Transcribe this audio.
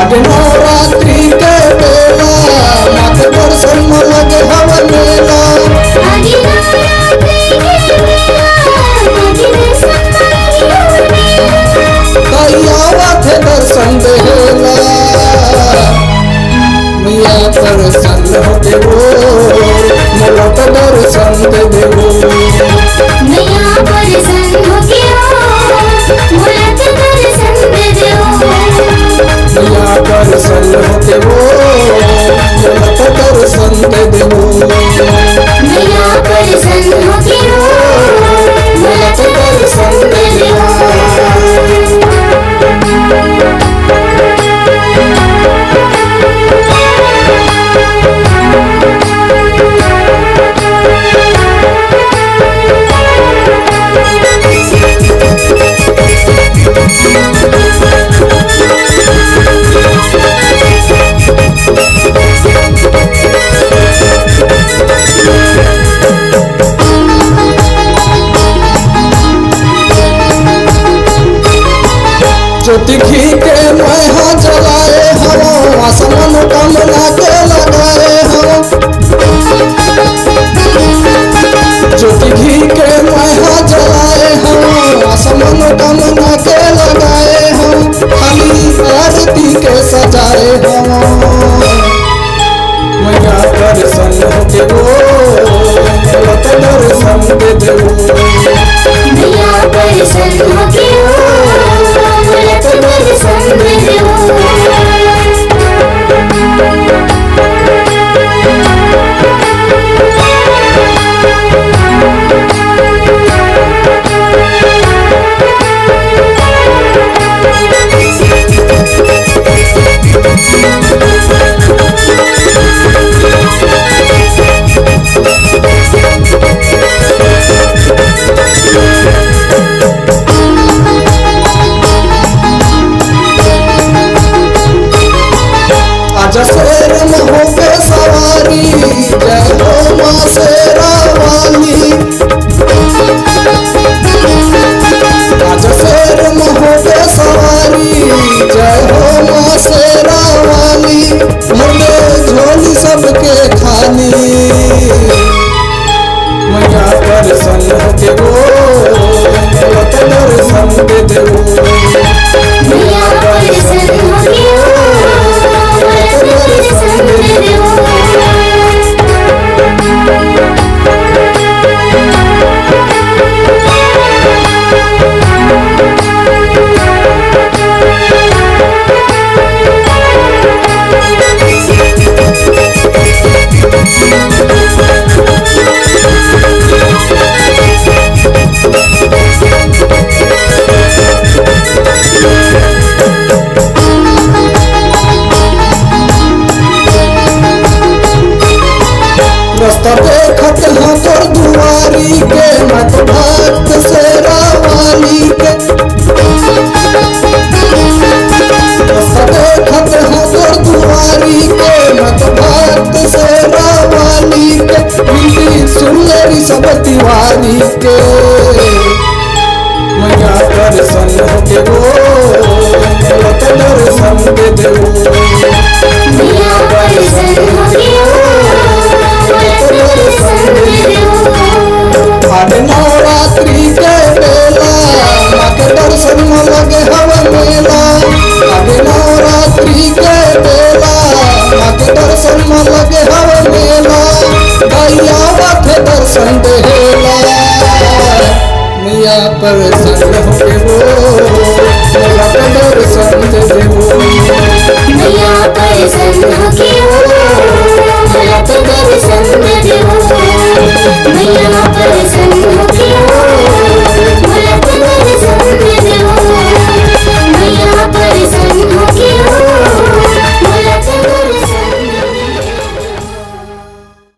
आज नवरात्रि के बेला माँ के दर्शन में लगे हवा मेला। दर्शन देला मिया प्रसन्न हो देवो मोला तो दर्शन दे देवो। मिया प्रसन्न हो गया मोला तो दर्शन दे देवो। मिया प्रसन्न हो देवो मोला तो दर्शन दे देवो। मिया प्रसन्न हो गया मोला तो दर्शन दे देवो। ज्योति घी के मैहा जलाए हम आसमान कमला के लगाए हम। ज्योति घी के मैहा जलाए हम आसमान कमला के लगाए हम। खाली आरती के सजाए हम मैया दर्शन हो देवो तो दर्शन दे देवो। मिया प्रसन्न हो गया मोला तो दर्शन दे देवो। शेर में हो के सवारी जय हो माँ शेरा वाली। आज शेर में हो के सवारी जय हो माँ शेरा वाली। भले झोली सबके खाली मैया दर्शन हो देवो तो दर्शन दे देवो। मिया प्रसन्न हो गया दर्शन दे देवो। रास्ता देखत हाँ तोर दुआरी के मत भक्त शेरा वाली के। रास्ता देखत हाँ तोर दुआरी के मत भक्त शेरा वाली के। मिली सुंदरी सब तिवारी के मैया दर्शन हो देवो तो दर्शन दे देवो। मिया प्रसन्न हो गया आज नवरात्रि के बेला माँ के दर्शन में लगे हवा मेला। आज नवरात्रि के बेला माँ के दर्शन में लगे हवा मेला। गैया माथे दर्शन देला मिया प्रसन्न हो